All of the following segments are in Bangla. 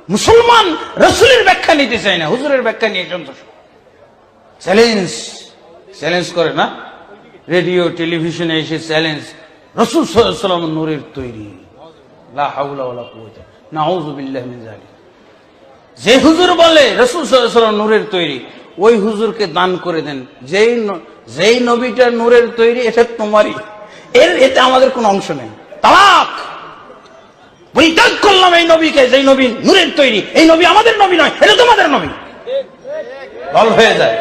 মুসলমান রাসূলের ব্যাখ্যা নিতে চায় না, হুজুরের ব্যাখ্যা নিয়ে সন্তুষ্ট। চ্যালেঞ্জ করে না, রেডিও টেলিভিশনে এসে চ্যালেঞ্জ, রাসূল সাল্লাল্লাহু আলাইহি ওয়াসাল্লাম নূরের তৈরি। লা হাওলা ওয়ালা কুওয়াতা, নাউযু বিল্লাহি মিন যালিক। যে হুজুর বলে রাসূল সাল্লাল্লাহু আলাইহি ওয়াসাল্লাম নূরের তৈরি, ওই হুজুরকে দান করে দেন। যেই নবীটা নূরের তৈরি, এটা তোমারই, এতে আমাদের কোনো অংশ নেই। তালাক, পরিত্যাগ করলাম এই নবীকে, যেই নবী নূরের তৈরি। এই নবী আমাদের নবী নয়, এটা তোমাদের নবী। বল হয়ে যায়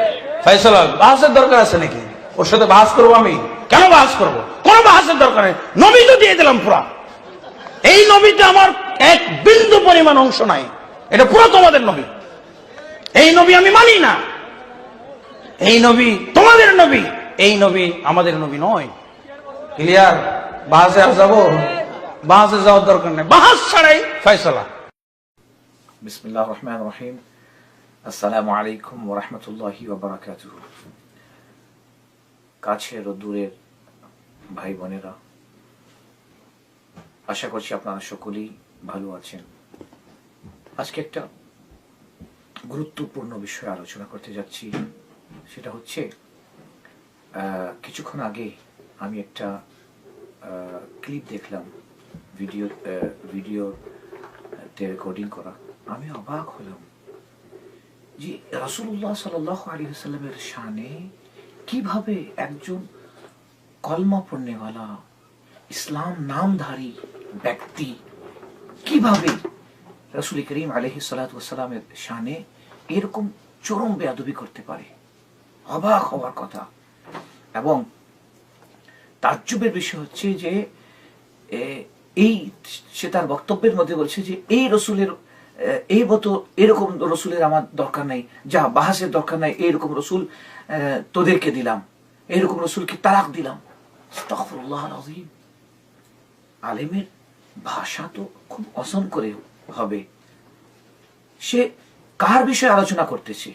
ফয়সালা। বাহাসের দরকার আছে নাকি? ওর সাথে বাহাস করবো আমি? কেন বাহাস করবো? কোন বাহাসের দরকার নেই। নবী তো দিয়ে দিলাম পুরা। এই নবীতে আমার এক বিন্দু পরিমাণ অংশ নাই, এটা পুরো তোমাদের নবী। এই নবী আমি মানি না। এই নবী তোমাদের নবী, এই নবী আমাদের নবী নয়। ক্লিয়ার? বাহাসে আর যাবো? বাহাসে যাওয়ার দরকার নেই, বাহাস ছাড়াই ফয়সালা। বিসমিল্লাহির রহমানির রহিম। আসসালামু আলাইকুম ওয়া রাহমাতুল্লাহি ওয়া বারাকাতুহু। কাছের ও দূরের ভাই বোনেরা, আশা করছি আপনারা সকলেই ভালো আছেন। আজকে একটা গুরুত্বপূর্ণ বিষয় আলোচনা করতে যাচ্ছি। সেটা হচ্ছে, কিছুক্ষণ আগে আমি একটা ক্লিপ দেখলাম, ভিডিওতে রেকর্ডিং করা। আমি অবাক হলাম যে রাসূলুল্লাহ সাল্লাল্লাহু আলাইহি ওয়াসাল্লামের শানে কিভাবে একজন কলমা পড়নেওয়ালা ইসলাম নামধারী ব্যক্তি কিভাবে রাসূল করিম আলাইহিস সালাতু ওয়াস সালামের শানে এরকম চরম বেয়াদবি করতে পারে। অবাক হওয়ার কথা। এবং তাজ্জুবের বিষয় হচ্ছে যে সে তার বক্তব্যের মধ্যে বলছে যে এই রসুলের এই মতো এরকম রসুলের আমার দরকার নাই, যা বাহাসের দরকার নাই, এইরকম রসুল তোদেরকে দিলাম, এইরকম রসুলকে তালাক দিলাম। আস্তাগফিরুল্লাহ আল-আযীম। আলেমের ভাষা তো খুব অসম করে হবে। সে কার বিষয়ে আলোচনা করতেছে?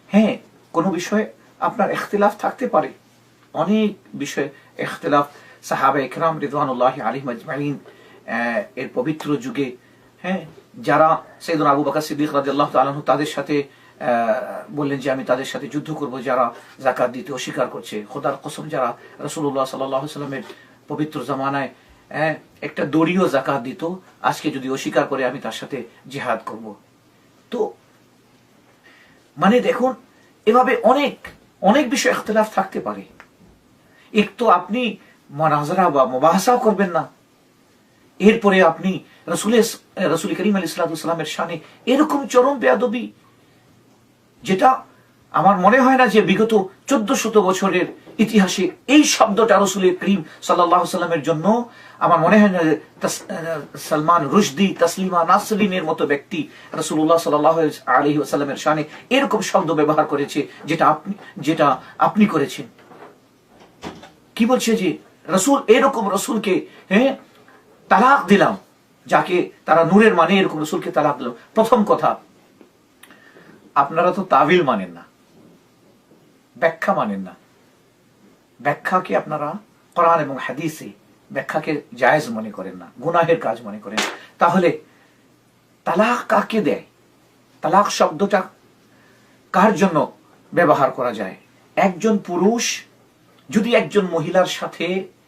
হ্যাঁ, কোনো বিষয়ে আপনার ইখতিলাফ থাকতে পারে, অনেক বিষয়ে ইখতিলাফ। সাহাবায়ে কেরাম রিদওয়ানুল্লাহি আলাইহিম আজমাইন এর পবিত্র যুগে, হ্যাঁ, যারা সাইয়েদনা আবু বকর সিদ্দিক রাদিয়াল্লাহু তাআলা আনহু, তাদের সাথে বললেন যে আমি তাদের সাথে যুদ্ধ করব যারা যাকাত দিতে অস্বীকার করছে। খোদার কসম, যারা রাসূলুল্লাহ সাল্লাল্লাহু আলাইহি ওয়াসাল্লামের পবিত্র জামানায় একটা দড়িও যাকাত দিত, আজকে যদি অস্বীকার করে আমি তার সাথে জিহাদ করব। তো মানে দেখুন, এভাবে অনেক অনেক বিষয় ইখতিলাফ থাকতে পারে। এক তো আপনি মুনাজারা বা মুবাহাসাও করবেন না, এরপরে আপনি রাসূল করিম আলাইহিস সালাতু ওয়াস সালামের শানে এরকম চরম বেয়াদবি, যেটা আমার মনে হয় না যে বিগত 1400 বছরের ইতিহাসে এই শব্দটা রাসূল করিম সাল্লাল্লাহু আলাইহি ওয়াসাল্লামের জন্য, আমার মনে হয় না যে সালমান রুশদি, তাসলিমা নাসরিনের মতো ব্যক্তি রাসূলুল্লাহ সাল্লাল্লাহু আলাইহি ওয়াসাল্লামের শানে এরকম শব্দ ব্যবহার করেছে যেটা আপনি করেছেন। কি বলছে যে রাসূল, এরকম রাসূলকে তালাক দিলাম, যাকে তারা নূরের মানে এরকম রাসূলকে তালাক দিলাম। প্রথম কথা, আপনারা তো তাবিল মানেন না, ব্যাখ্যা মানেন না। ব্যাখ্যাকে আপনারা কোরআন এবং হাদিসে ব্যাখ্যাকে জায়েজ মনে করেন না, গুনাহের কাজ মনে করেন। তাহলে তালাক কাকে দেয়? তালাক শব্দটা কার জন্য ব্যবহার করা যায়? একজন পুরুষ যদি একজন মহিলার সাথে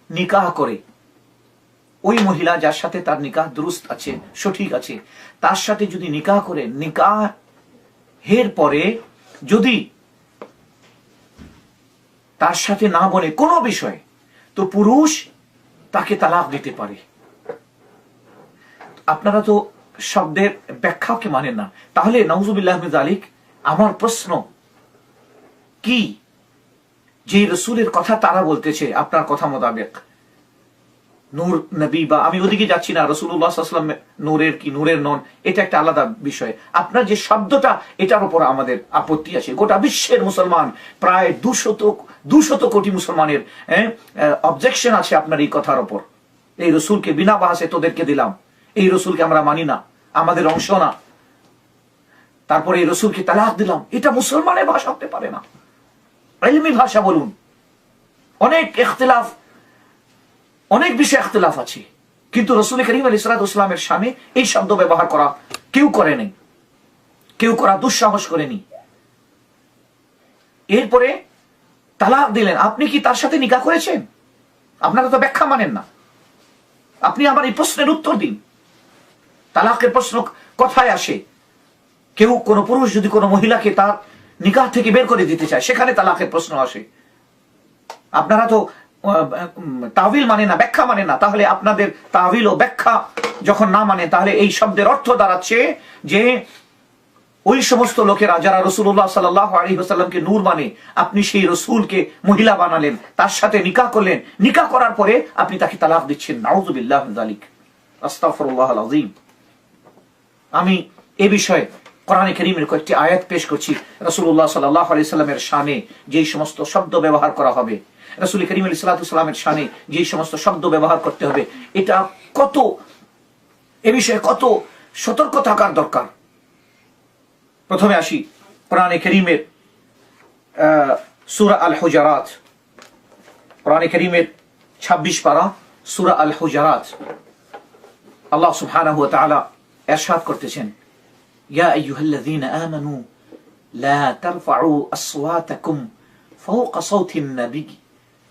নিকাহ করে, ওই মহিলা যার সাথে তার নিকাহ দুরুস্ত আছে, সঠিক আছে, তার সাথে যদি নিকাহ করে, নিকাহের পরে যদি তার সাথে না বলে কোনো বিষয়, তো পুরুষ তাকে তালাক দিতে পারে। আপনারা তো শব্দের ব্যাখ্যাকে মানেন না। তাহলে নাউজুবিল্লাহ মিন যালিক, আমার প্রশ্ন কি, যে রসুলের কথা তারা বলতেছে আপনার কথা মোতাবেক নূর নবী, বা আমি ওদিকে যাচ্ছি না, রাসূলুল্লাহ সাল্লাল্লাহু আলাইহি ওয়াসাল্লাম নূরের কি নূরের নন, এটা একটা আলাদা বিষয়। আপনার যে শব্দটা, এটার উপর আমাদের আপত্তি আছে। গোটা বিশ্বের মুসলমান, প্রায় 200 কোটি মুসলমানের অবজেকশন আছে আপনার এই কথার উপর। এই রসুলকে বিনা বাহাসে তোদেরকে দিলাম, এই রসুলকে আমরা মানি না, আমাদের অংশ না, তারপরে এই রসুলকে তালাক দিলাম, এটা মুসলমানের ভাষা হতে পারে না। ইলমি ভাষা বলুন। অনেক ইখতিলাফ, অনেক বিষয়ে ইখতিলাফ আছে, কিন্তু রাসূল করিম আলাইহিস সালাতু ওয়াস সালামের শানে এই শব্দ ব্যবহার করা কেউ করে নাই, কেউ করা দুঃসাহস করেনি। এরপরে তালাক দিলেন। আপনি কি তার সাথে নিকাহ করেছেন? আপনারা তো ব্যাখ্যা মানেন না। আপনি আমার এই প্রশ্নের উত্তর দিন। তালাকের প্রশ্ন কথায় আসে, কেউ কোন পুরুষ যদি কোনো মহিলাকে তার নিকাহ থেকে বের করে দিতে চায়, সেখানে তালাকের প্রশ্ন আসে। আপনারা তো তাবিল মানে না, ব্যাখ্যা মানে না। তাহলে আপনাদের তাবিল ও ব্যাখ্যা যখন না মানে, তাহলে এই শব্দের অর্থ দাঁড়াচ্ছে যে ওই সমস্ত লোকেরা যারা রাসূলুল্লাহ সাল্লাল্লাহু আলাইহি ওয়াসাল্লামকে নূর মানে, আপনি সেই রাসূলকে মহিলা বানালেন, তার সাথে নিকাহ করলেন, নিকাহ করার পরে আপনি তাকে তালাক দিচ্ছেন। নাউযুবিল্লাহি মিন যালিক, আস্তাগফিরুল্লাহাল আযীম। আমি এই বিষয়ে কোরআনে কারীমের কয়েকটি আয়াত পেশ করছি। রাসূলুল্লাহ সাল্লাল্লাহু আলাইহি ওয়াসাল্লামের শানে যেই সমস্ত শব্দ ব্যবহার করা হবে, রাসূল করিম আলাইহিস সালাতু ওয়াস সালামের শানে যেই সমস্ত শব্দ ব্যবহার করতে হবে, এটা কত, এ বিষয়ে কত সতর্ক থাকার দরকার। প্রথমে আসি কোরআনে কারীমের সূরা আল হুজুরাত, কোরআনে কারীমের 26 পারা সূরা আল হুজুরাত। আল্লাহ সুবহানাহু ওয়া তাআলা ইরশাদ করতেছেন, ইয়া আইয়ুহাল্লাযীনা আমানু লা তারফাউ আসওয়াতাকুম ফাওকা সাওতিন নবী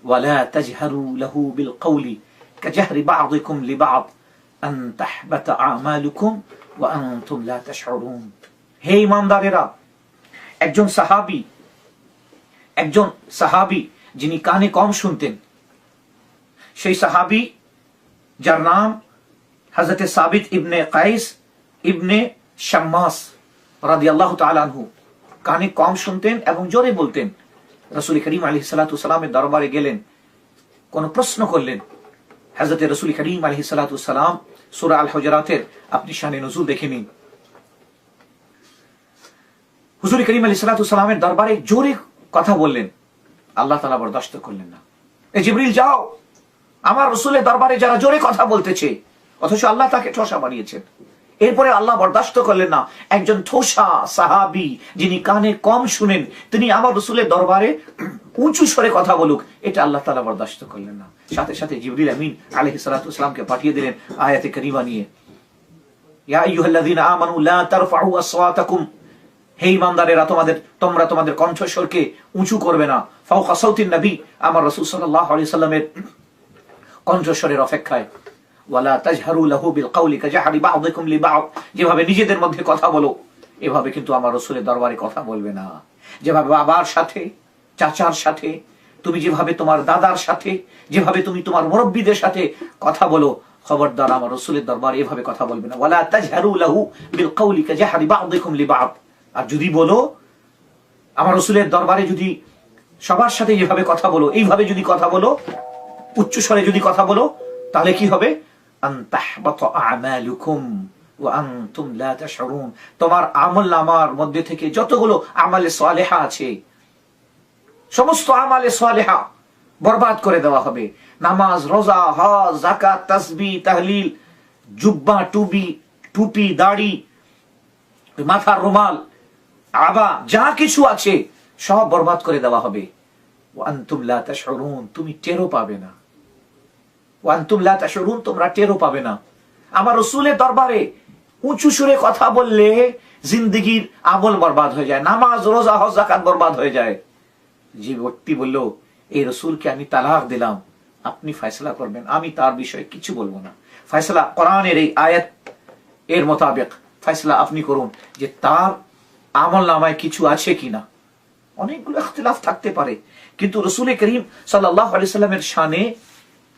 ওয়া লা তাজহারু লাহু বিল কওলি কাজহরি বা'দিকুম লিবা'দ আন তাহবাতা আমালুকুম ওয়া আনতুম লা তাশউরুন। হে ঈমানদারেরা, একজন সাহাবী যিনি কানে কম শুনতেন, সেই সাহাবী যার নাম হযরত সাবিত ইবনে কাইস ইবনে শাম্মাস রাদিয়াল্লাহু তাআলা আনহু, কানে কম শুনতেন এবং জোরে বলতেন। রাসূল করিম আলাইহিস সালাতু ওয়াস সালামের দরবারে গেলেন, কোন প্রশ্ন করলেন। হযরত রাসূল করিম আলাইহিস সালাতু ওয়াস সালাম সূরা আল হুজুরাতের আপনি শানে নুজুল দেখে নিন। হুজুর করিম আলাইহিস সালাতু ওয়াস সালামের দরবারে জোরে কথা বললেন, আল্লাহ তাআলা বরদাশত করলেন না। এ জিবরিল, যাও, আমার রাসূলের দরবারে যারা জোরে কথা বলতেছে, অথচ আল্লাহ তাকে ঠোসা বানিয়েছেন। এরপরে আল্লাহ বরদাশত করলেন না, একজন ঠোসা সাহাবী যিনি কানে কম শুনেন, তিনি আমার রাসূলের দরবারে উঁচু স্বরে কথা বলুক, এটা আল্লাহ তাআলা বরদাশত করলেন না। সাথে সাথে জিবরিল আমিন আলাইহিস সালাতু ওয়াস সালামকে পাঠিয়ে দিলেন আয়াতে কারীমা নিয়ে, ইয়া আইয়ুহাল্লাযীনা আমানু লা তারফাউ আসওয়াতাকুম, হে ঈমানদারেরা, তোমরা তোমাদের কণ্ঠস্বরকে উঁচু করবে না, ফাওকা সাওতিন নবী, আমার রাসূল সাল্লাল্লাহু আলাইহি সাল্লামের কণ্ঠস্বরের অপেক্ষায়, ওয়ালা তাজহারু লাহু বিল কওলি কাজহরি বা'দিকুম লিবা'দ, যেভাবে নিজেদের মধ্যে কথা বলো, এভাবে কিন্তু আমার রাসূলের দরবারে কথা বলবে না। যেভাবে বাবার সাথে, চাচার সাথে, তুমি যেভাবে তোমার দাদার সাথে, যেভাবে তুমি তোমার মুরব্বিদের সাথে কথা বলো, খবরদার আমার রাসূলের দরবারে এভাবে কথা বলবে না। ওয়ালা তাজহারু লাহু বিল কওলি কাজহরি বা'দিকুম লিবা'দ, আর যদি বলো আমার রাসূলের দরবারে যদি সবার সাথে যেভাবে কথা বলো, এইভাবে যদি কথা বলো, উচ্চ স্বরে যদি কথা বলো, তাহলে কি হবে? আন তাহবাতা আমালুকুম ওয়া আনতুম লা তাশউরুন, তোমার আমলনামার মধ্যে থেকে যতগুলো আমালে সালেহা আছে, সমস্ত আমালে সালেহা বরবাদ করে দেওয়া হবে। নামাজ, রোজা, হজ, যাকাত, তাসবিহ, তাহলিল, জুব্বা, টুপি, দাড়ি, মাথার রুমাল, আবা, যা কিছু আছে সব বরবাদ করে দেওয়া হবে। ওয়া আনতুম লা তাশউরুন, তুমি টেরও পাবে না। ওয়া আনতুম লা তাশউরুন, তোমরা টেরও পাবে না। আমার রাসূলের দরবারে উঁচু সুরে কথা বললে জিন্দেগীর আমল বরবাদ হয়ে যায়, নামাজ, রোজা, হজ, যাকাত বরবাদ হয়ে যায়। যে ব্যক্তি বলল, এই রাসূলকে আমি তালাক দিলাম, আপনি ফয়সালা করবেন, আমি তার বিষয়ে কিছু বলবো না, ফয়সালা কোরআনের এই আয়াত এর মোতাবেক ফয়সালা আপনি করুন যে তার আমল নামায় কিছু আছে কিনা। অনেকগুলো ইখতিলাফ থাকতে পারে, কিন্তু রাসূল করিম সাল্লাল্লাহু আলাইহি সাল্লামের শানে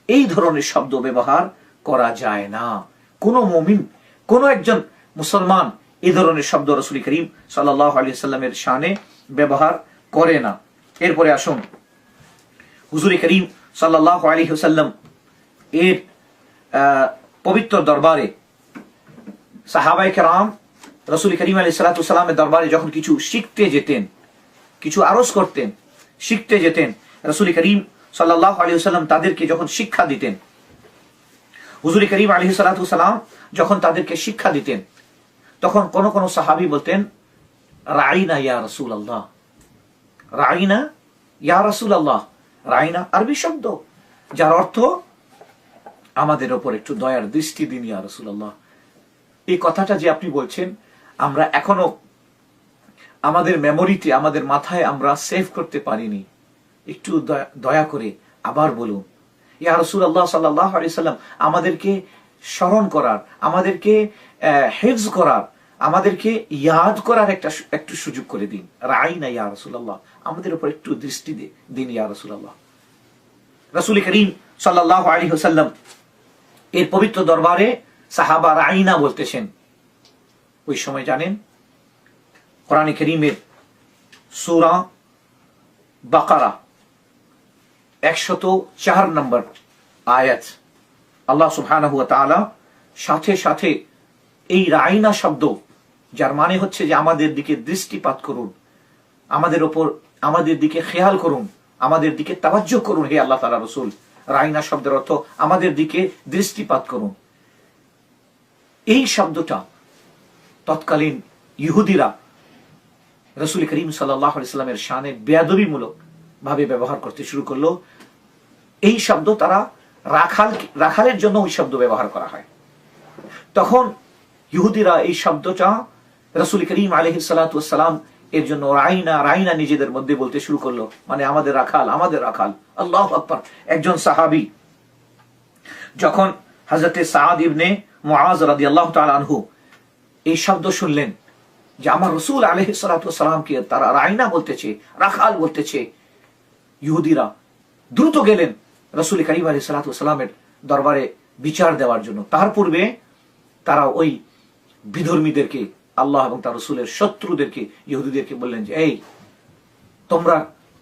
এই ধরনের শব্দ ব্যবহার করা যায় না। কোন মুমিন, কোন একজন মুসলমান এই ধরনের শব্দ রাসূল করিম সাল্লাল্লাহু আলাইহি সাল্লামের শানে ব্যবহার করে না। এরপরে আসুন, হুজুর করিম সাল্লাল্লাহু আলাইহি ওয়াসাল্লাম এর পবিত্র দরবারে সাহাবায়ে কেরাম রাসূল করিম আলাইহিস সালাতু ওয়াস সালামের দরবারে যখন কিছু শিখতে যেতেন, কিছু আরজ করতেন, শিখতে যেতেন, রাসূল করিম সাল্লাল্লাহু আলাইহি ওয়াসাল্লাম তাদেরকে যখন শিক্ষা দিতেন, হুজুর করিম আলাইহিস সালাতু ওয়াস সালাম যখন তাদেরকে শিক্ষা দিতেন, তখন কোন সাহাবী বলতেন, রাইনা ইয়া রাসূলুল্লাহ, রাইনা ইয়া রাসূলুল্লাহ। রাইনা আরবি শব্দ, যার অর্থ আমাদের উপর একটু দয়ার দৃষ্টি দিন ইয়া রাসূলুল্লাহ, এই কথাটা যে আপনি বলছেন, আমরা এখনো আমাদের মেমোরিতে, আমাদের মাথায় আমরা সেভ করতে পারিনি। একটু দয়া করে আবার বলুন। ইয়া রাসূলুল্লাহ সাল্লাল্লাহু আলাইহি সাল্লাম, আমাদেরকে স্মরণ করার, আমাদেরকে হিফজ করার, আমাদেরকে ইয়াদ করার একটু সুযোগ করে দিন। রাইনা ইয়া রাসূলুল্লাহ, আমাদের উপর একটু দৃষ্টি দিন ইয়া রাসূলুল্লাহ। রাসূল করিম সাল্লাল্লাহু আলাইহি ওয়াসাল্লাম এর পবিত্র দরবারে সাহাবা রাইনা বলতেছেন। ওই সময় জানেন কোরআন কারীমের সূরা বাকারা 104 নম্বর আয়াত, আল্লাহ সুবহানাহু ওয়া তাআলা সাথে সাথে এই রাইনা শব্দ, যার মানে হচ্ছে যে আমাদের দিকে দৃষ্টিপাত করুন, আমাদের দিকে খেয়াল করুন, আমাদের দিকে তাওয়াজ্জুহ করুন হে আল্লাহ তাআলা রাসূল। রাইনা শব্দের অর্থ আমাদের দিকে দৃষ্টিপাত করুন। এই শব্দটা তৎকালীন ইহুদিরা রাসূল করিম সাল্লাল্লাহু আলাইহি সাল্লামের শানে বেয়াদবিমূলক ভাবে ব্যবহার করতে শুরু করলো। এই শব্দ তারা রাখালের জন্য ওই শব্দ ব্যবহার করা হয়। তখন ইহুদিরা এই শব্দটা রাসূল করিম আলাইহিস সালাতু ওয়াস সালাম এর জন্য রাইনা নিজেদের মধ্যে বলতে শুরু করলো, মানে আমাদের রাখাল, আমাদের রাখাল। আল্লাহু আকবার। একজন সাহাবী যখন হযরতে সাদ ইবনে মুআজ রাদিয়াল্লাহু তাআলা আনহু এই শব্দ শুনলেন যে আমার রাসূল আলাইহিস সালাতু ওয়াস সালামকে তারা রাইনা বলতেছে, রাখাল বলতেছে, ইহুদিরা দ্রুত গেলেন রাসূল করিম আলাইহিস সালাতু ওয়াস সালামের দরবারে বিচার দেওয়ার জন্য। তার পূর্বে তারা ওই বিধর্মীদেরকে, আল্লাহ এবং তার রাসূলের শত্রুদেরকে, ইহুদিদেরকে বললেন যে এই তোমরা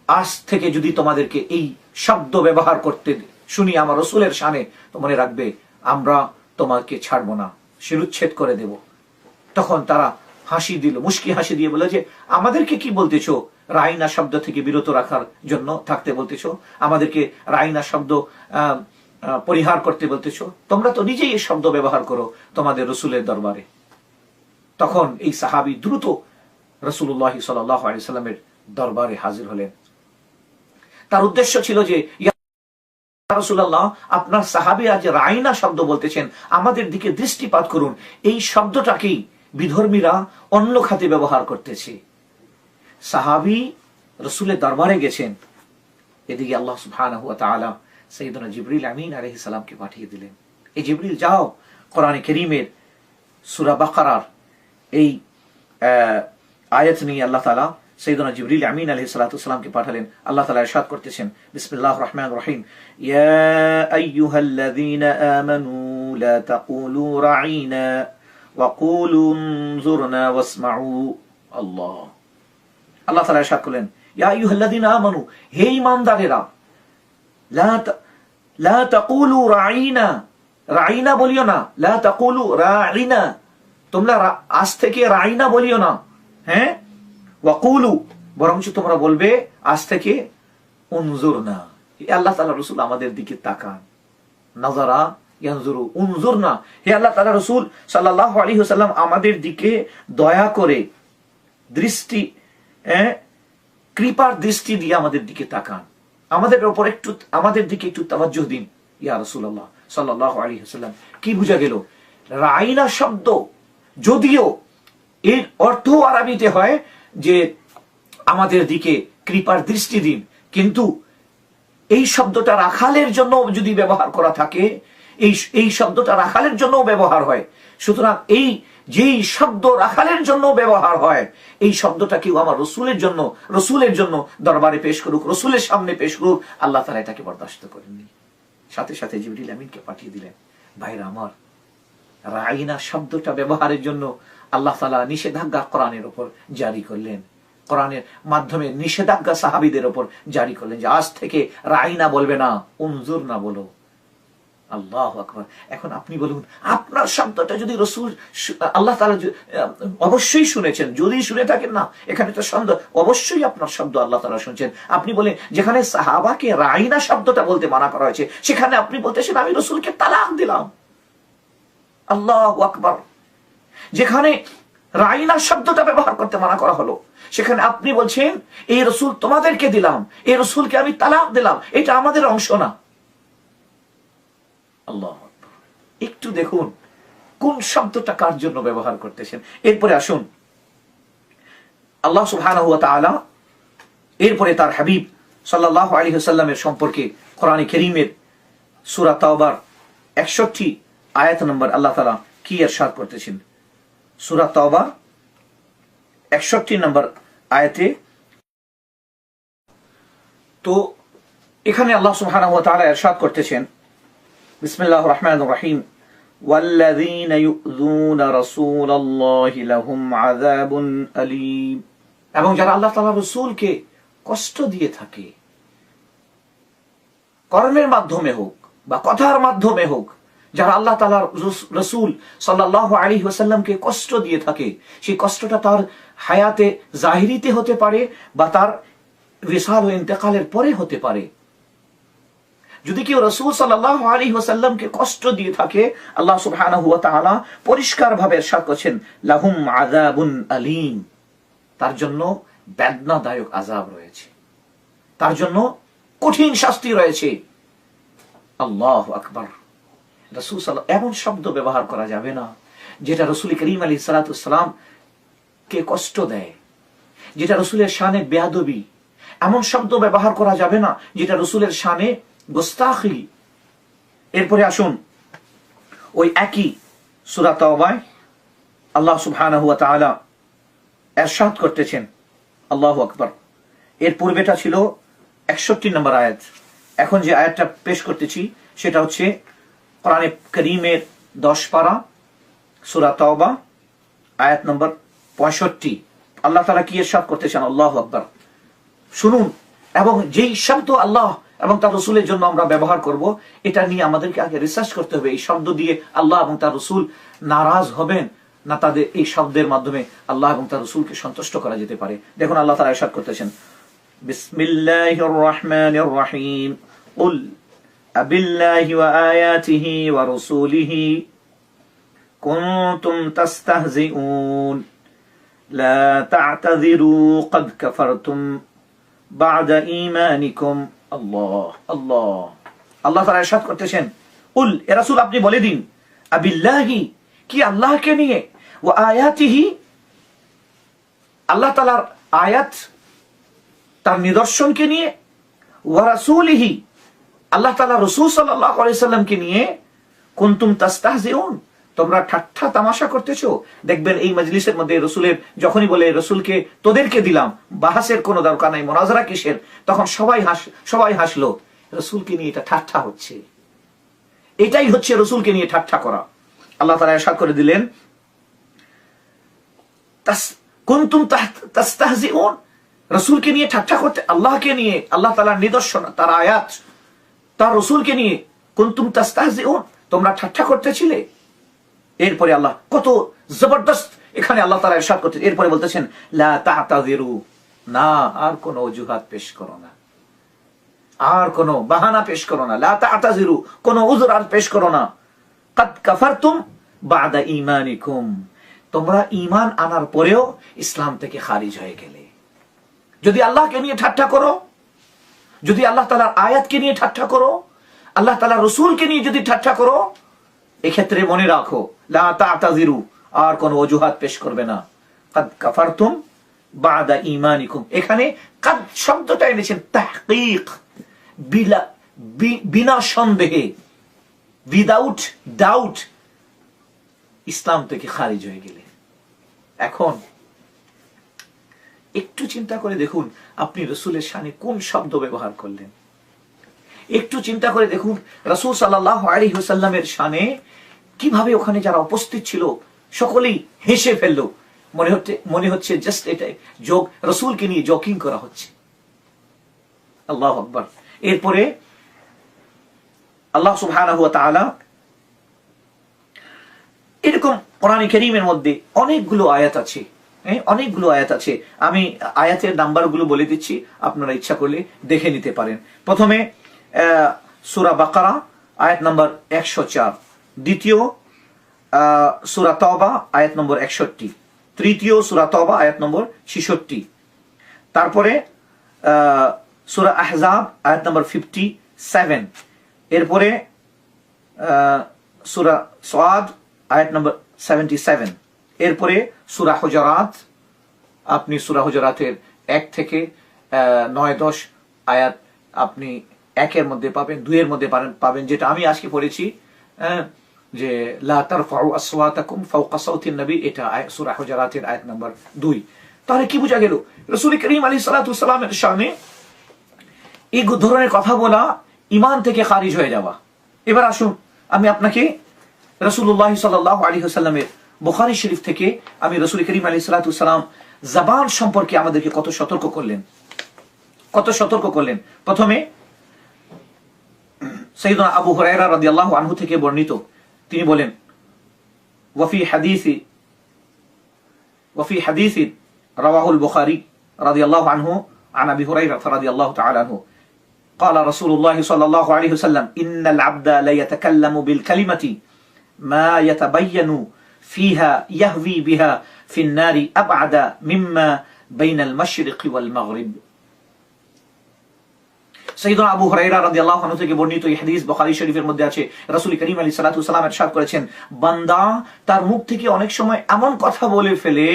আজ থেকে যদি তোমাদেরকে এই শব্দ ব্যবহার করতে শুনি আমার রাসূলের শানে, তো মনে রাখবে আমরা তোমাকে ছাড়বো না, শিরুচ্ছেদ করে দেব। তখন তারা হাসি দিল, মুস্কি হাসি দিয়ে বলে যে আমাদেরকে কি বলতেছো, রাইনা শব্দ থেকে বিরত রাখার জন্য থাকতে বলতেছো, আমাদেরকে রাইনা শব্দ পরিহার করতে বলতেছো, তোমরা তো নিজেই এই শব্দ ব্যবহার করো তোমাদের রাসূলের দরবারে। তখন এই সাহাবী দ্রুত রাসূলুল্লাহ সাল্লাল্লাহু আলাইহি সাল্লামের দরবারে হাজির হলেন। তার উদ্দেশ্য ছিল যে ইয়া রাসূলুল্লাহ, আপনার সাহাবীরা যে রাইনা শব্দ বলতেছেন, আমাদের দিকে দৃষ্টিপাত করুন। এই শব্দটাকেই বিধর্মীরা অন্য খাতে ব্যবহার করতেছে। সাহাবী রাসূলের দরবারে গেছেন, এদিকে আল্লাহ সুবহানাহু ওয়া তাআলা সাইয়্যিদুনা জিবরিল আমিন আলাইহিস সালামকে পাঠিয়ে দিলেন। এই জিবরিল যাও কোরআনে কারীমের সূরা বাকারার এই আয়াত নিয়ে আল্লাহ তাআলা সাইয়্যিদুনা জিবরিল আমিন আলাইহিস সালাতু ওয়াস সালামকে পাঠালেন। আল্লাহ তাআলা ইরশাদ করতেছেন, বিসমিল্লাহির রহমানির রহিম, ইয়া আইয়ুহাল্লাযীনা আমানু লা তাকুলু রাঈনা ওয়া কুলু উনজুরনা ওয়াসমাউ। আল্লাহ তাআলা ইরশাদ করলেন, ইয়া আইয়ুহাল্লাযীনা আমানু, হে ঈমানদারেরা, লা তাকুলু রাঈনা, রাঈনা বলিও না, লা তাকুলু রাঈনা, তোমরা আজ থেকে রাঈনা বলিও না, হ্যাঁ, ওয়া কুলু, বরঞ্চ তোমরা বলবে আজ থেকে উনজুরনা। আল্লাহ তাআলা রাসূল আমাদের দিকে তাকান, নাযারা ইয়ানজুরু, উনজুরনা, হে আল্লাহ তাআলা রাসূল সাল্লাল্লাহু আলাইহি ওয়াসাল্লাম আমাদের দিকে দয়া করে দৃষ্টি, কৃপার দৃষ্টি দিয়ে আমাদের দিকে তাকান, আমাদের দিকে একটু তাওয়াজ্জুহ দিন ইয়া রাসূলুল্লাহ সাল্লাল্লাহু আলাইহি ওয়াসাল্লাম। কি বুঝা গেল? রাইনা শব্দ যদিও এর অর্থ আরবিতে হয় যে আমাদের দিকে কৃপার দৃষ্টি দিন, কিন্তু এই শব্দটা রাখালের জন্য যদি ব্যবহার করা থাকে, এই শব্দটা রাখালের জন্য ব্যবহার হয়। সুতরাং এই যেই শব্দ রাখালের জন্য ব্যবহার হয়, এই শব্দটা কেউ আমার রসুলের জন্য দরবারে পেশ করুক, রসুলের সামনে পেশ করুক, আল্লাহ তাআলা এটাকে বরদাস্ত করেননি। সাথে সাথে জিবরিল আমিনকে পাঠিয়ে দিলেন। ভাইরা আমার, রাইনা শব্দটা ব্যবহারের জন্য আল্লাহ তাআলা নিষেধাজ্ঞা কোরআনের উপর জারি করলেন। কোরআনের মাধ্যমে নিষেধাজ্ঞা সাহাবীদের উপর জারি করলেন যে আজ থেকে রাইনা বলবে না, উনজুর না বলো। আল্লাহু আকবার। এখন আপনি বলুন, আপনার শব্দটা যদি রাসূল, আল্লাহ তাআলা অবশ্যই শুনেছেন, যদি শুনে থাকেন না, এখানে তো সন্দেহ, অবশ্যই আপনার শব্দ আল্লাহ তাআলা শুনছেন। আপনি বলেন যেখানে সাহাবাকে রাইনা শব্দটা বলতে মানা করা হয়েছে, সেখানে আপনি বলতেছেন আমি রাসূলকে তালাক দিলাম। আল্লাহু আকবার। যেখানে রাইনা শব্দটা ব্যবহার করতে মানা করা হলো, সেখানে আপনি বলছেন এই রাসূল তোমাদেরকে দিলাম, এই রাসূলকে আমি তালাক দিলাম, এটা আমাদের অংশ না। আল্লাহ, একটু দেখুন কোন শব্দটা কার জন্য ব্যবহার করতেছেন। এরপরে আসুন, আল্লাহ সুবহানাহু ওয়া তাআলা এরপরে তার হাবিব সাল্লাল্লাহু আলাইহি ওয়াসাল্লামের সম্পর্কে কোরআনে কারীমের সূরা তাওবার 61 আয়াত নম্বর আল্লাহ তাআলা কি ইরশাদ করতেছেন। সূরা তাওবা 61 নম্বর আয়াতে, তো এখানে আল্লাহ সুবহানাহু ওয়া তাআলা ইরশাদ করতেছেন, বিসমিল্লাহির রহমানির রহিম, ওয়াল্লাযীনা ইউযুনা রাসূলাল্লাহি লাহুম আযাবুন আলীম। এবং যারা আল্লাহ তাআলার রাসূলকে কষ্ট দিয়ে থাকে, কর্মের মাধ্যমে হোক বা কথার মাধ্যমে হোক, যারা আল্লাহ তাআলার রাসূল সাল্লাল্লাহু আলাইহি ওয়াসাল্লামকে কষ্ট দিয়ে থাকে, সেই কষ্টটা তার হায়াতে জাহিরিতে হতে পারে বা তার বিশাল ও ইন্তেকালের পরে হতে পারে। যদি কেউ রাসূল সাল্লাল্লাহু আলাইহি ওয়াসাল্লামকে কষ্ট দিয়ে থাকে, আল্লাহ সুবহানাহু ওয়া তাআলা পরিষ্কারভাবে ইরশাদ করেছেন, লাহুম আযাবুন আলীম, তার জন্য বেদনাদায়ক আযাব রয়েছে, তার জন্য কঠিন শাস্তি রয়েছে। আল্লাহু আকবার। রাসূল সাল্লাল্লাহু, এমন শব্দ ব্যবহার করা যাবে না যেটা রাসূল করিম আলাইহিস সালাতু ওয়াস সালাম কে কষ্ট দেয়, যেটা রাসূলের শানে বেয়াদবি। এমন শব্দ ব্যবহার করা যাবে না যেটা রাসূলের শানে গোস্তাখি। এরপরে আসুন, ওই একই সূরা তাওবায় আল্লাহ সুবহানাহু ওয়া তাআলা ইরশাদ করতেছেন, আল্লাহু আকবার। এর পূর্বেটা ছিল 61 নম্বর আয়াত। এখন যে আয়াতটা পেশ করতেছি সেটা হচ্ছে কোরআনে কারীমের 10 পারা সূরা তাওবা আয়াত নম্বর 65। আল্লাহ তাআলা কি ইরশাদ করতেছেন, আল্লাহু আকবার। শুনুন, এবং যেই শব্দ আল্লাহ এবং তার রাসূলের জন্য আমরা ব্যবহার করব, এটা নিয়ে আমাদেরকে আগে রিসার্চ করতে হবে। এই শব্দ দিয়ে আল্লাহ এবং তার রাসূল নারাজ হবেন না, তাদের এই শব্দের মাধ্যমে আল্লাহ এবং তার রাসূলকে সন্তুষ্ট করা যেতে পারে। দেখুন আল্লাহ তাআলা ইরশাদ করতেছেন, বিসমিল্লাহির রহমানির রহিম, কুল আবিল্লাহি ওয়া আয়াতিহি ওয়া রাসূলিহি কুনতুম তাস্তাহজিউন লা তা'তাযিরু ক্বাদ কাফারতুম বা'দা ঈমানিকুম। আল্লাহ আল্লাহ। আল্লাহ তাআলা ইরশাদ করতেছেন, কুল, এ রাসূল আপনি বলে দিন, আবিল্লাহি, কি আল্লাহকে নিয়ে, ওয়া আয়াতিহি, আল্লাহ তাআলার আয়াত তার নিদর্শনকে নিয়ে, ওয়া রাসূলিহি, আল্লাহ তাআলা রাসূল সাল্লাল্লাহু আলাইহি সাল্লামকে নিয়ে, কুনতুম তাস্তাহজিউন, তোমরা ঠাট্টা তামাশা করতেছো। দেখবেন এই মজলিসের মধ্যে রাসূলের যখনই বলে রাসূলকে তোদেরকে দিলাম, বাহাসের কোনো দরকার নাই, মুনাজারা কিসের, তখন সবাই হাসলো। রাসূলকে নিয়ে এটা ঠাট্টা হচ্ছে, এটাই হচ্ছে রাসূলকে নিয়ে ঠাট্টা করা। আল্লাহ তাআলা ইরশাদ করে দিলেন, কুনতুম তাস্তাহজিউন, রাসূলকে নিয়ে ঠাট্টা করতে, আল্লাহকে নিয়ে, আল্লাহ তাআলার নিদর্শন, তার আয়াত, তার রাসূলকে নিয়ে কুনতুম তাস্তাহজিউন, তোমরা ঠাট্টা করতেছিলে। এরপরে আল্লাহ কত জবরদস্ত এখানে আল্লাহ তাআলা ইরশাদ করতেছেন, এরপরে বলতেছেন, লা তা'তাযিরু, না, আর কোনো অজুহাত পেশ করো না, আর কোনো বাহানা পেশ করো না, লা তা'তাযিরু, কোনো উযর আর পেশ করো না, ক্বাদ কাফারতুম বা'দা ঈমানিকুম, তোমরা ঈমান আনার পরেও ইসলাম থেকে খারিজ হয়ে গেলে। যদি আল্লাহকে নিয়ে ঠাট্টা করো, যদি আল্লাহ তাআলার আয়াতকে নিয়ে ঠাট্টা করো, আল্লাহ তাআলার রাসূলকে নিয়ে যদি ঠাট্টা করো, এক্ষেত্রে মনে রাখো, লা তা'তাযিরু, আর কোনো অজুহাত পেশ করবে না, ক্বাদ কাফারতুম বা'দা ঈমানিকুম। এখানে কাদ শব্দটা এনেছেন তাহকীক, বিনা সন্দেহে, উইদাউট ডাউট ইসলাম থেকে খারিজ হয়ে গেলে। এখন একটু চিন্তা করে দেখুন, আপনি রাসূলের শানে কোন শব্দ ব্যবহার করলেন। একটু চিন্তা করে দেখুন, রাসূল সাল্লাল্লাহু আলাইহি ওয়াসাল্লামের শানে কিভাবে ওখানে যারা উপস্থিত ছিল সকলেই হেসে ফেলল। মনে হচ্ছে জাস্ট এটা যোগ, রাসূলকে নিয়ে জোকিং করা হচ্ছে। আল্লাহু আকবার। এরপরে আল্লাহ সুবহানাহু ওয়া তাআলা এরকম কোরআনে কারীমের মধ্যে অনেকগুলো আয়াত আছে, অনেকগুলো আয়াত আছে। আমি আয়াতের নাম্বারগুলো বলে দিচ্ছি, আপনারা ইচ্ছা করলে দেখে নিতে পারেন। প্রথমে সূরা বাকারা আয়াত নম্বর 104, দ্বিতীয় সূরা তাওবা আয়াত নম্বর 61, তৃতীয় সূরা তাওবা আয়াত নম্বর 66, তারপরে সূরা আহজাব আয়াত নম্বর 57, এরপরে সূরা সাদ আয়াত নম্বর 77। এরপরে সূরা হুজুরাত, আপনি সূরা হুজুরাতের 1 থেকে 9-10 আয়াত আপনি 1-এর মধ্যে পাবেন, 2-এর মধ্যে পাবেন, যেটা আমি আজকে পড়েছি, যে লা তারফাউ আসওয়াতাকুম ফাওকা সাওতিন নবী, এটা সূরা হুজুরাতের আয়াত নম্বর 2। তাহলে কি বোঝা গেল? রাসূল করিম আলাইহিস সালাতু ওয়াস সালামের শানে এই ধরনের কথা বলা ঈমান থেকে খারিজ হয়ে যাওয়া। এবার আসুন আমি আপনাকে রাসূলুল্লাহ সাল্লাল্লাহু আলাইহি ওয়াসাল্লামের বুখারী শরীফ থেকে আমি রাসূল করিম আলাইহিস সালাতু ওয়াস সালাম জবান সম্পর্কে আমাদেরকে কত সতর্ক করলেন। প্রথমে সাইয়েদনা আবু হুরায়রা রাদিয়াল্লাহু আনহু থেকে বর্ণিত, তিনি বলেন, ওয়াফি হাদিসি রাওয়াহুল বুখারী রাদিয়াল্লাহু আনহু আন আবি হুরায়রা রাদিয়াল্লাহু তাআলা আনহু قال رسول الله صلى الله عليه وسلم إن العبد لا يتكلم بالكلمة ما يتبين فيها يهوي بها في النار أبعد مما بين المشرق والمغرب। সাইয়েদনা আবু হুরায়রা রাদিয়াল্লাহু আনহু থেকে বর্ণিত এই হাদিস বুখারী শরীফের মধ্যে আছে। রাসূল করিম আলাইহিস সালাতু ওয়াস সালাম ইরশাদ করেছেন, বান্দা তার মুখ থেকে অনেক সময় এমন কথা বলে ফেলে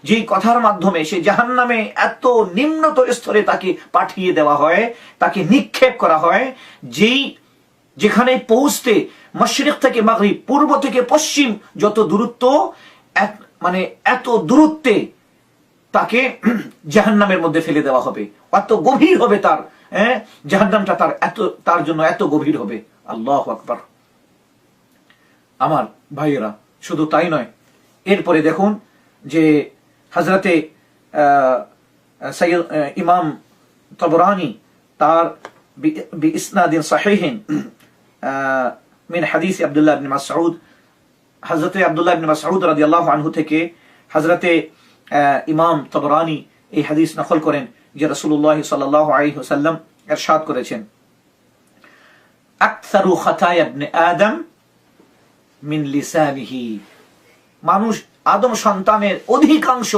যেই কথার মাধ্যমে সে জাহান্নামে এত নিম্নতর স্তরে তাকে পাঠিয়ে দেওয়া হয়, তাকে নিক্ষেপ করা হয়, যেখানে পৌঁছতে মাশরিক থেকে মাগরিব, পূর্ব থেকে পশ্চিম যত দূরত্ব, মানে এত দূরত্বে তাকে জাহান্নামের মধ্যে ফেলে দেওয়া হবে, এত গভীর হবে তার জাহান্নামটা, তার জন্য এত গভীর হবে। আল্লাহু আকবার। আমার ভাইয়েরা, শুধু তাই নয়, এরপরে দেখুন যে হযরতে ইমাম তাবরানী তার বিইসনাদিন সাহিহিন মিন হাদিস আব্দুল্লাহ ইবনে মাসউদ, হযরতে আব্দুল্লাহ ইবনে মাসউদ রাদিয়াল্লাহু আনহু থেকে হযরতে ইমাম তাবরানী এই হাদিস নকল করেন যে রাসূলুল্লাহ সাল্লাল্লাহু আলাইহি ওয়াসাল্লাম ইরশাদ করেছেন, আকসারু খাতায়া ইবনে আদম মিন লিসানিহি, মানুষ আদম সন্তানের অধিকাংশ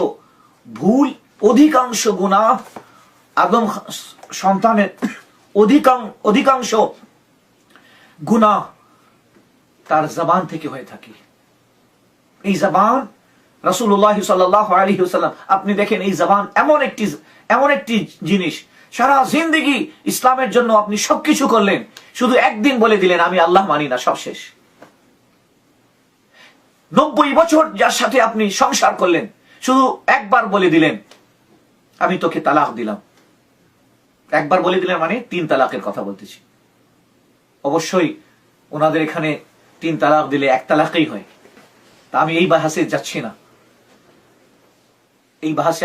ভুল, অধিকাংশ গুনাহ, আদম সন্তানের অধিকাংশ গুনাহ তার জবান থেকে হয়ে থাকে। এই জবান রাসূলুল্লাহ সাল্লাল্লাহু আলাইহি ওয়াসাল্লাম, আপনি দেখেন এই জবান এমন একটি জিনিস, সারা জিন্দেগি ইসলামের জন্য আপনি সবকিছু করলেন, শুধু একদিন বলে দিলেন আমি আল্লাহ মানি না, সব শেষ। 90 বছর যার সাথে আপনি সংসার করলেন, শুধু একবার বলে দিলেন আমি তোকে তালাক দিলাম। একবার বলে দিলেন মানে 3 তালাকের কথা বলতেছি। অবশ্যই ওনাদের এখানে 3 তালাক দিলে 1 তালাকই হয়, তা আমি এই বাহাসে যাচ্ছি না,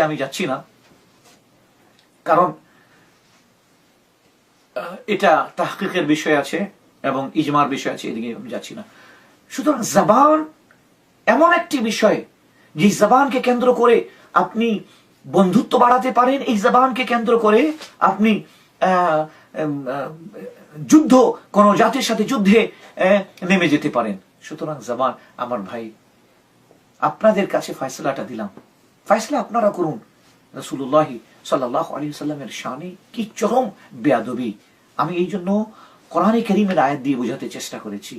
আমি যাচ্ছি না, কারণ এটা তাহকিকের বিষয় আছে এবং ইজমার বিষয় আছে, এদিকে আমি যাচ্ছি না। সুতরাং জবান এমন একটি বিষয়, যে জবানকে কেন্দ্র করে আপনি বন্ধুত্ব বাড়াতে পারেন, এই জবানকে কেন্দ্র করে আপনি যুদ্ধ, কোন জাতির সাথে যুদ্ধে নেমে যেতে পারেন। সুতরাং জবান, আমার ভাই, আপনাদের কাছে ফয়সালাটা দিলাম, ফয়সালা আপনারা করুন। রাসূলুল্লাহ সাল্লাল্লাহু আলাইহি ওয়াসাল্লামের শানে কি চরম বেয়াদবি, আমি এই জন্য কোরআনে কারীমের আয়াত দিয়ে বোঝাতে চেষ্টা করেছি।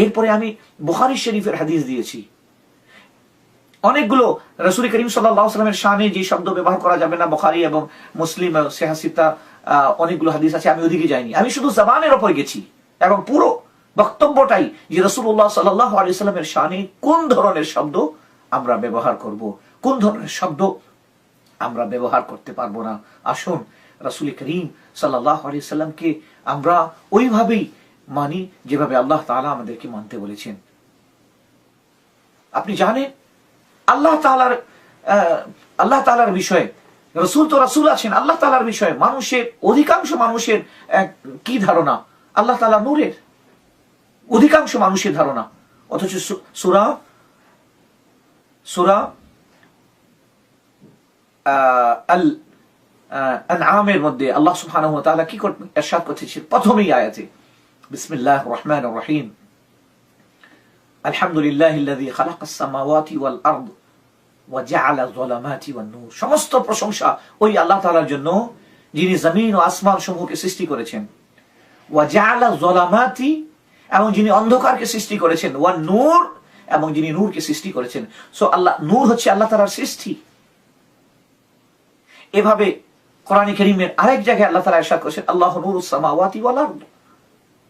এরপরে আমি বুখারী শরীফের হাদিস দিয়েছি, অনেকগুলো রাসূল করিম সাল্লাল্লাহু আলাইহি ওয়াসাল্লামের শানে যে শব্দ ব্যবহার করা যাবে না, বুখারী এবং মুসলিম সিহাসিতা অনেকগুলো হাদিস আছে, আমি ওদিকে যাইনি, আমি শুধু জবানের উপর গেছি এবং পুরো বক্তব্যটাই যে রাসূলুল্লাহ সাল্লাল্লাহু আলাইহি ওয়াসাল্লামের শানে কোন ধরনের শব্দ আমরা ব্যবহার করব, কোন ধরনের শব্দ আমরা ব্যবহার করতে পারবো না। আসুন রাসূল করিম সাল্লাল্লাহু আলাইহি ওয়াসাল্লামকে আমরা ওইভাবেই মানি যেভাবে আল্লাহ তাআলা আমাদেরকে মানতে বলেছেন। আপনি জানেন আল্লাহ তাআলার বিষয়ে, রাসূল তো রাসূল আছেন, আল্লাহ তাআলার বিষয়ে মানুষের, অধিকাংশ মানুষের কি ধারণা? আল্লাহ তাআলা নূরের, অধিকাংশ মানুষের ধারণা। অথচ সূরা আল আনআমের মধ্যে আল্লাহ সুবহানাহু ওয়া তাআলা কি ইরশাদ করেছেন প্রথমেই আয়াতে, বিসমিল্লাহির রহমানির রহিম, আলহামদুলিল্লাহিল্লাযী খালাকাস সামাওয়াতি ওয়াল আরদ ওয়া জাআলা যুলামাতি ওয়ান নূর। সমস্ত প্রশংসা ওই আল্লাহ তাআলার জন্য যিনি জমিন ও আসমান সমূহকে সৃষ্টি করেছেন। ওয়া জাআলা যুলামাতি, এবং যিনি অন্ধকারকে সৃষ্টি করেছেন। ওয়ান নূর, এবং যিনি নূরকে সৃষ্টি করেছেন। সো আল্লাহ, নূর হচ্ছে আল্লাহ তাআলার সৃষ্টি। এভাবে কোরআনে কারীমের আরেক জায়গায় আল্লাহ তাআলা ইরশাদ করেছেন, আল্লাহু নূরুস সামাওয়াতি ওয়াল আরদ,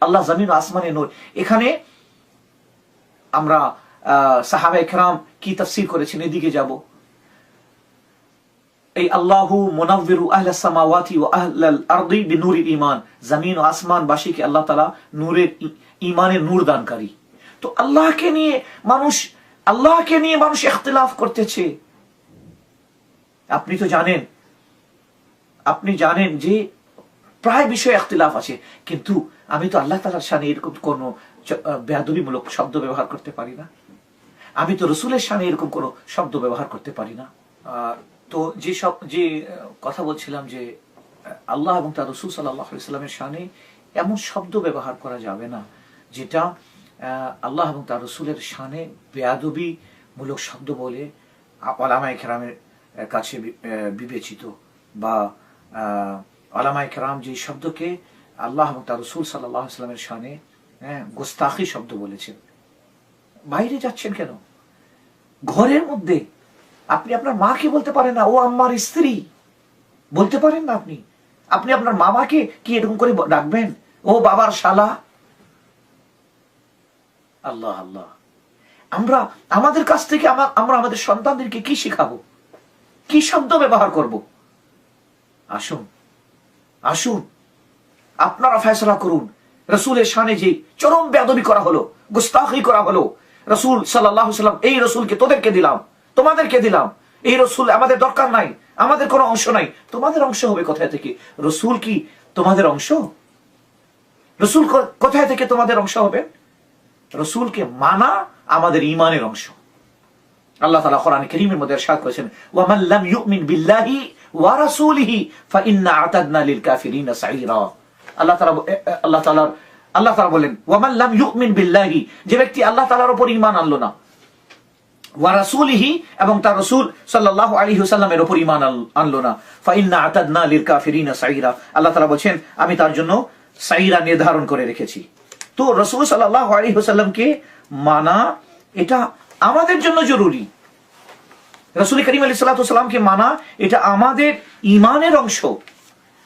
আল্লাহ জমিন ও আসমানের নূর। এখানে আমরা সাহাবায়ে কেরাম কি তাফসীর করেছেন, এদিকে যাব। এই আল্লাহু মুনাওয়িরু আহলাস সামাওয়াতি ওয়া আহলাল আরদি বিনূরিল ঈমান, জমিন ও আসমান বাসীকে আল্লাহ তাআলা নূরের, ঈমানের নূর দানকারী। তো আল্লাহকে নিয়ে মানুষ ইখতিলাফ করতেছে। আপনি জানেন যে প্রায় বিষয়ে ইখতিলাফ আছে, কিন্তু আমি তো আল্লাহ তাআলার শানে এরকম কোন বেয়াদবিমূলক শব্দ ব্যবহার করতে পারি না। আমি তো রাসূলের শানে এরকম কোন শব্দ ব্যবহার করতে পারি না। তো যে কথা বলছিলাম যে আল্লাহ এবং তার রাসূল সাল্লাল্লাহু আলাইহি ওয়াসাল্লামের শানে এমন শব্দ ব্যবহার করা যাবে না যেটা আল্লাহ এবং তার রাসূলের শানে বেয়াদবিমূলক শব্দ বলে উলামায়ে কেরামের কাছে বিবেচিত, বা উলামায়ে কেরাম যে শব্দকে আল্লাহ এবং তার রাসূল সাল্লাল্লাহু আলাইহি ওয়াসাল্লামের শানে গোস্তাখি শব্দ বলেছেন। বাইরে যাচ্ছেন কেন? ঘরের মধ্যে আপনি আপনার মাকে বলতে পারেন না ও আম্মার স্ত্রী, বলতে পারেন না? আপনি আপনার মামাকে কি এরকম করে ডাকবেন, ও বাবার শালা? আল্লাহ আল্লাহ, আমরা আমাদের কাছ থেকে আমরা আমাদের সন্তানদেরকে কি শিখাবো, কি শব্দ ব্যবহার করব? আসুন আপনারা ফয়সালা করুন। রাসূলের শানে যে চরম বেয়াদবি করা হলো, গুস্তাখি করা হলো, রাসূল সাল্লাল্লাহু আলাইহি ওয়াসাল্লাম, এই রাসূলকে তোদেরকে দিলাম, তোমাদেরকে দিলাম, এই রাসূল আমাদের দরকার নাই, আমাদের কোনো অংশ নাই। তোমাদের অংশ হবে কোথায় থেকে? রাসূল কি তোমাদের অংশ? রাসূল কোথায় থেকে তোমাদের অংশ হবে? রাসূলকে মানা আমাদের ঈমানের অংশ। আল্লাহ তাআলা কোরআনে কারীমের মধ্যে ইরশাদ করেছেন, ওয়া মান লাম ইউমিন বিল্লাহি ওয়া রাসূলিহি ফাইন্না আতাদনা লিল কাফিরিনা সাঈরা। আল্লাহ তাআলা বলেন, ওয়া মান লাম ইউমিন বিল্লাহি, যে ব্যক্তি আল্লাহ তাআলার উপর ঈমান আনলো না, ওয়া রাসূলিহি, এবং তার রাসূল সাল্লাল্লাহু আলাইহি ওয়াসাল্লামের উপর ঈমান আনলো না, ফাইন্না আতাদনা লিল কাফিরিনা সাঈরা। আল্লাহ তাআলা বলেন, আমি তার জন্য সাঈরা নির্ধারণ করে রেখেছি। তো রাসূল সাল্লাল্লাহু আলাইহি ওয়াসাল্লামকে মানা এটা আমাদের জন্য জরুরি। রাসূল করিম আলাইহিস সালাতু ওয়াসালামকে মানা এটা আমাদের ঈমানের অংশ।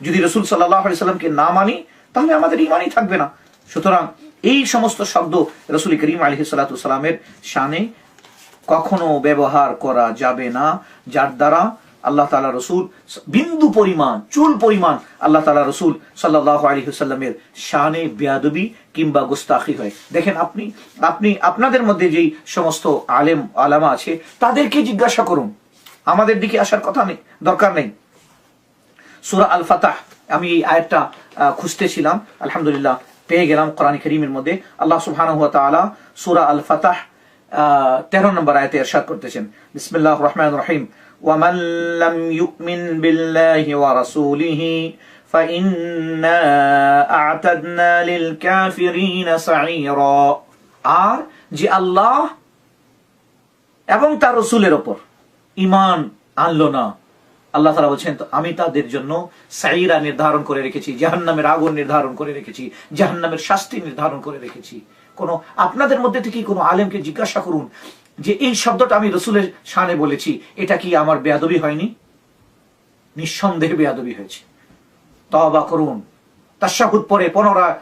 যদি রাসূল সাল্লাল্লাহু আলাইহি ওয়াসাল্লামকে না মানি তাহলে আমাদের ঈমানই থাকবে না। সুতরাং এই সমস্ত শব্দ রাসূল করিম আলাইহিস সালাতু ওয়াসালামের শানে কখনো ব্যবহার করা যাবে না, যার দ্বারা আল্লাহ তাআলা রাসূল বিন্দু পরিমাণ, চুল পরিমাণ আল্লাহ তাআলা রাসূল সাল্লাল্লাহু আলাইহি ওয়াসাল্লামের শানে বেয়াদবি কিংবা গুস্তাখি হয়। দেখেন, আপনি আপনাদের মধ্যে যেই সমস্ত আলেমা আছে তাদেরকে জিজ্ঞাসা করুন, আমাদের দিকে আসার কথা নেই, দরকার নেই। সূরা আল ফাতহ, আমি এই আয়াতটা খুঁজতেছিলাম, আলহামদুলিল্লাহ পেয়ে গেলাম কোরআন কারীমের মধ্যে। আল্লাহ সুবহানাহু ওয়া তাআলা সূরা আল ফাতহ 13 নম্বর আয়াতে ইরশাদ করতেছেন, বিসমিল্লাহির রহমানির রহিম, وَمَنْ لَمْ يُؤْمِنْ بِاللَّهِ وَرَسُولِهِ فَإِنَّا أَعْتَدْنَا لِلْكَافِرِينَ سَعِيرًا। আর যে আল্লাহ এবং তার রাসূলের উপর ঈমান আনলো না, আল্লাহ তাআলা বলেন, তো আমি তাদের জন্য সাঈরা নির্ধারণ করে রেখেছি, জাহান্নামের আগুন নির্ধারণ করে রেখেছি, জাহান্নামের শাস্তি নির্ধারণ করে রেখেছি। আপনাদের মধ্যে থেকে কোনো আলেমকে জিজ্ঞাসা করুন যে এই শব্দটা আমি রাসূলের শানে বলেছি, এটা কি আমার বেয়াদবি হয়নি? নিঃসন্দেহে বেয়াদবি হয়েছে। তওবা করুন, তাশাহুদ পড়ে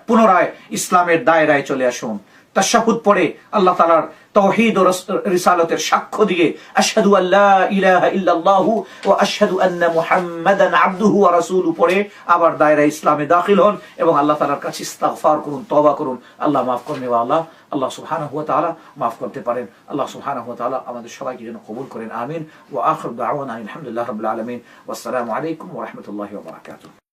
পুনরায় ইসলামের দায়রায় চলে আসুন। তাশাহুদ পড়ে আল্লাহ তাআলার তাওহীদ ও রিসালাতের সাক্ষ্য দিয়ে আশহাদু আল্লা ইলাহা ইল্লাল্লাহু ওয়া আশহাদু আন্না মুহাম্মাদান আবদুহু ওয়া রাসূলুহু পড়ে আবার দায়রা ইসলামে দাখিল হন এবং আল্লাহ তাআলার কাছে ইস্তিগফার করুন, তওবা করুন। আল্লাহ মাফ করুন, আল্লাহ সুবহানাহু ওয়া তাআলা মাফ করতে পারেন। আল্লাহ সুবহানাহু ওয়া তাআলা আমাদের সবাইকে যেন কবুল করেন, আমিন। ওয়া আখিরু দাওয়ানা আলহামদুলিল্লাহি রাব্বিল আলামিন। ওয়াসসালামু আলাইকুম ওয়া রাহমাতুল্লাহি ওয়া বারাকাতুহু।